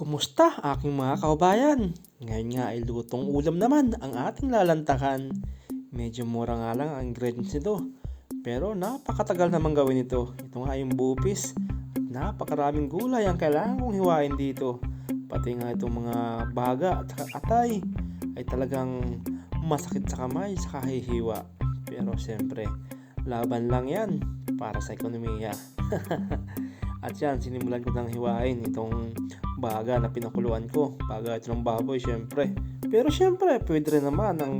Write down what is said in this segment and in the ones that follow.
Kumusta aking mga kababayan? Ngayon nga ay lutong ulam naman ang ating lalantakan. Medyo mura nga lang ang ingredients nito. Pero napakatagal naman gawin ito. Ito nga yung bupis. Napakaraming gulay ang kailangan kong hiwain dito. Pati nga itong mga baga at saka atay ay talagang masakit sa kamay sa kahihiwa. Pero siyempre, laban lang yan para sa ekonomiya. At yan, sinimulan ko nang hiwain itong baga na pinakuluan ko. Baga ito ng baboy, syempre. Pero syempre, pwede rin naman ang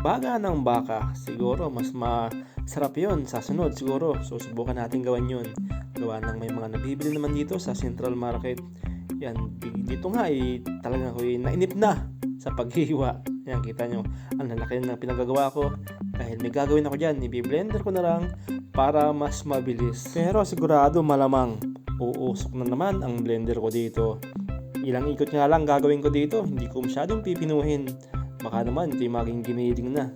baga ng baka. Siguro, mas masarap yun sa sunod. Siguro, susubukan natin gawin yun. Gawa ng may mga nabibili naman dito sa Central Market. Yan, dito nga talaga ko nainip na sa paghihiwa. Yan, kita nyo. Ang lalaki ng pinagagawa ko. Dahil may gagawin ako dyan, i-blender ko na lang para mas mabilis. Pero sigurado malamang uusok na naman ang blender ko dito. Ilang ikot nga lang gagawin ko dito, hindi ko masyadong pipinuhin. Baka naman hindi maging giniling na.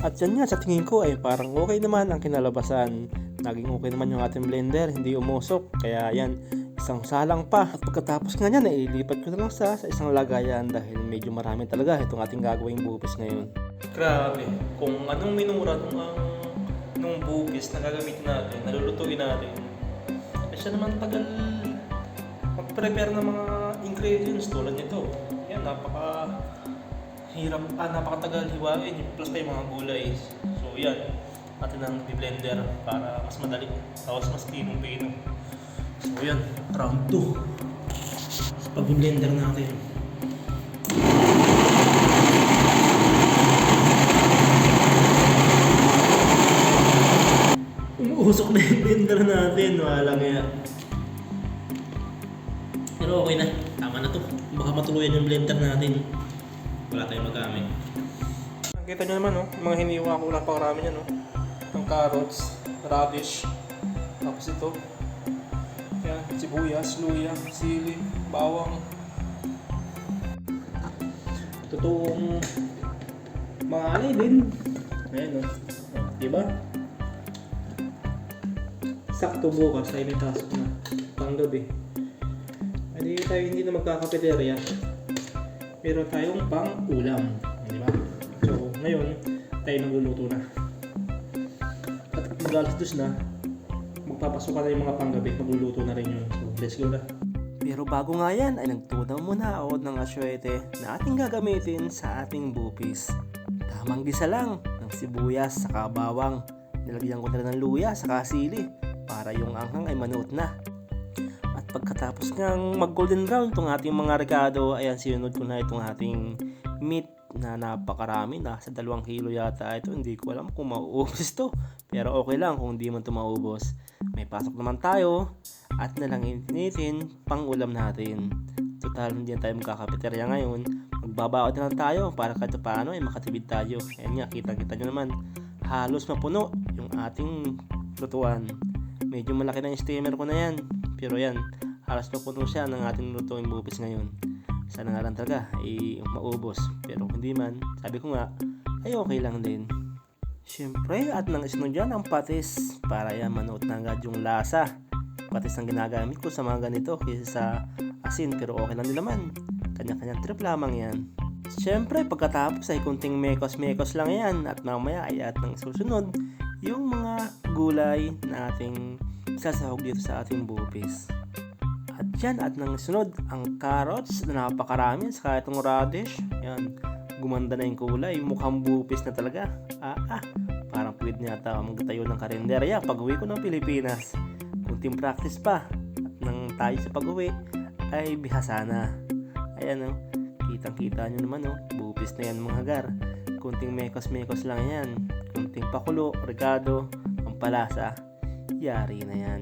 At yan nga sa tingin ko ay parang okay naman ang kinalabasan. Naging okay naman yung ating blender, hindi umusok. Kaya yan, isang salang pa. At pagkatapos nga yan, ilipat ko na lang sa isang lagayan dahil medyo marami talaga itong ating gagawing bupis ngayon. Grabe, kung anong minura nung bupis na gagamitin natin, nalulutuin natin, ay siya naman tagal mag-prepare ng mga ingredients tulad nito. Yan, napakatagal hiwain, plus pa yung mga gulay. So yan, natin ang blender para mas madali, tapos mas pinong-pino. So yan, round 2 sa pag-blender natin. Umuusok na yung blender natin, walang yan. Pero okay na, tama na to. Baka matuluyan yung blender natin. Wala tayong magamit. Nakita nyo naman, mga hiniwa ko, napakarami yan. Ang carrots, radish, tapos ito. Yan, sibuyas, luya, sili, bawang. Totoong mga alay din. Ayan diba? Sakto bukas ay may pasok na panggabi. Hindi tayo hindi na magkakapeterya. Meron tayong pang ulam, di ba? So, ngayon tayo nagluluto na. At mag-alas na, magpapasok na yung mga panggabi, magluluto na rin yun. So, let's go na. Pero bago nga yan, ay nagtunaw muna ako ng asyete na ating gagamitin sa ating bupis. Tamang gisa lang ng sibuyas sa bawang. Nilagyan ko na rin ng luya sa sili para yung anghang ay manuot na. At pagkatapos ng mag-golden brown itong ating mga rekado, ayan, sinunod ko na itong ating meat na napakarami. Nasa 2 kilo yata ito. Hindi ko alam kung mauubos to. Pero okay lang kung hindi man ito maubos. May pasok naman tayo at nalanginitin pang ulam natin. Total, hindi na tayo magkakapeterya ngayon. Magbabaon na lang tayo para kahit paano ay makatibid tayo. Ayan nga, kita-kita nyo naman. Halos mapuno yung ating lutuan. Medyo malaki na yung steamer ko na yan. Pero yan, halos mapuno siya ng ating lutuing bupis ngayon. Sana nga lang talaga ay maubos. Pero hindi man, sabi ko nga, ay okay lang din. Siyempre, at nang isunod dyan ang patis para yan manood na agad yung lasa. Patis ang ginagamit ko sa mga ganito kaysa sa asin, pero okay lang din naman. Kanya-kanyang trip lamang yan. Siyempre, pagkatapos ay kunting mekos-mekos lang yan at mamaya ay at nang susunod yung mga gulay na ating sasahog dito sa ating bupis. At yan, at nang sunod ang carrots na napakarami saka itong radish. Yan, gumanda na yung kulay, mukhang bupis na talaga. Parang pwede niya magtayo ng karinderya pag uwi ko ng Pilipinas. Kunting practice pa at nang tayo sa pag-uwi ay bihasa na. Ayan kitang-kita nyo naman bupis na yan mga gar. Kunting mekos-mekos lang yan. Kunting pakulo, rekado, pampalasa. Yari na yan.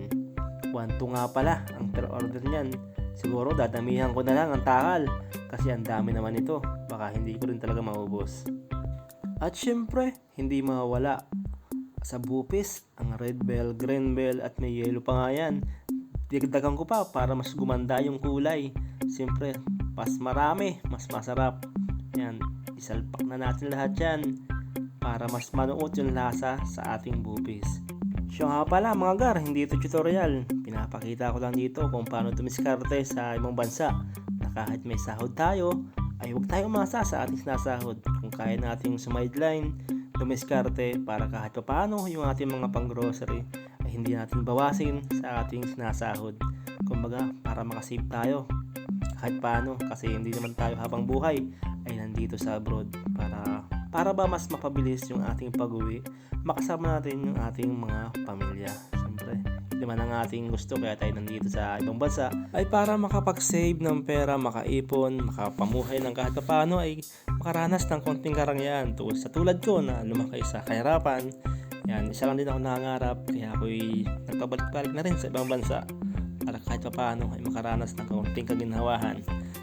1-2 nga pala ang per order niyan. Siguro dadamihan ko na lang ang takal kasi ang dami naman ito. Baka hindi ko rin talaga maubos. At syempre, hindi mawawala sa bupis ang red bell, green bell at may yellow pa nga yan. Dagdagan ko pa para mas gumanda yung kulay. Siyempre, mas marami, mas masarap. Yan, isalpak na natin lahat yan para mas manuot yung lasa sa ating bupis. So nga pala mga gar, hindi ito tutorial. Pinapakita ko lang dito kung paano tumiskarte sa ibang bansa na kahit may sahod tayo, ay huwag tayong umasa sa ating sinasahod. Kung kaya nating sumideline, dumiskarte para kahit paano yung ating mga pang-grocery ay hindi natin bawasin sa ating sinasahod. Kumbaga, para makasave tayo kahit paano, kasi hindi naman tayo habang buhay ay nandito sa abroad para ba mas mapabilis yung ating pag-uwi, makasama natin yung ating mga pamilya. Siyempre, hindi man ang ating gusto kaya tayo nandito sa ibang bansa ay para makapag-save ng pera, makaipon, makapamuhay ng kahit paano ay makaranas ng konting karangyaan. Tulad ko na lumaki sa kahirapan, yan, isa lang din ako nangangarap kaya ako'y nagpabalik-balik na rin sa ibang bansa para kahit paano ay makaranas ng konting kaginhawahan.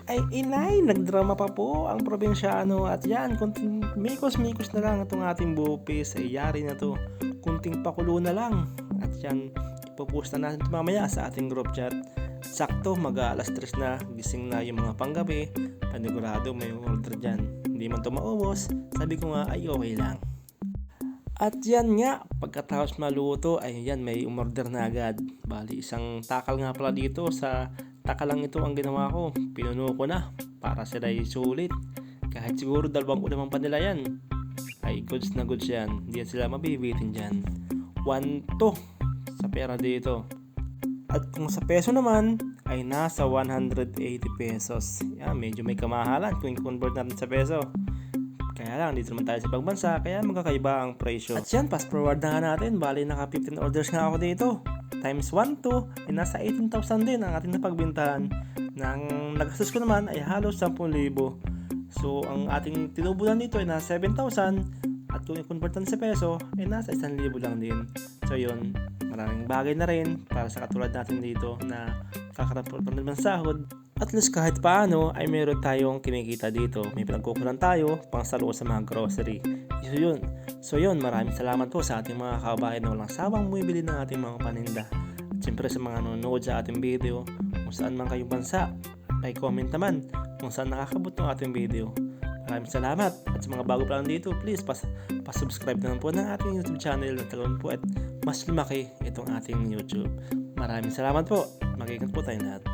Ay inay, nagdrama pa po ang probinsyano at yan, kunting mikos-mikos na lang itong ating bupis ay yari na to, kunting pakulo na lang at yan, ipopost na natin mamaya sa ating group chat. Sakto, mag-alas 3 na, gising na yung mga panggabi, panigurado may order dyan, hindi man to maubos, sabi ko nga ay okay lang. At yan nga, pagkatapos maluto ay yan, may umorder na agad. Bali, isang takal nga pala dito, sa takal lang ito ang ginawa ko. Pinuno ko na para sila sulit. Kahit siguro 2 ulam pa nila yan. Ay goods na goods yan. Hindi sila mabibitin dyan. 1 to sa pera dito. At kung sa peso naman, ay nasa 180 pesos. Yan, medyo may kamahalan kung i-convert natin sa peso. Kaya lang, dito naman tayo sa ibang bansa, kaya magkakaiba ang presyo. At yan, fast forward na nga natin. Bali, naka 15 orders nga ako dito. Times 1 to, ay nasa 18,000 din ang ating napagbintahan. Nang nagastos ko naman ay halos 10,000. So, ang ating tinubulan dito ay nasa 7,000. At kung i-convert sa peso, ay nasa 1,000 lang din. So, yun, maraming bagay na rin para sa katulad natin dito na kakarapot ng sahod. At least kahit paano ay meron tayong kinikita dito. May pinagkukunan tayo pang salo sa mga grocery. So yun, maraming salamat po sa ating mga kabayan na walang sawang bumibili ng ating mga paninda. At siyempre sa mga nanonood sa ating video, kung saan man kayong bansa, ay comment naman kung saan nakakabot ng ating video. Maraming salamat. At sa mga bago pa lang dito, please pa-subscribe naman po ng ating YouTube channel na talagang po at mas lumaki itong ating YouTube. Maraming salamat po. Mag-ingat po tayo lahat.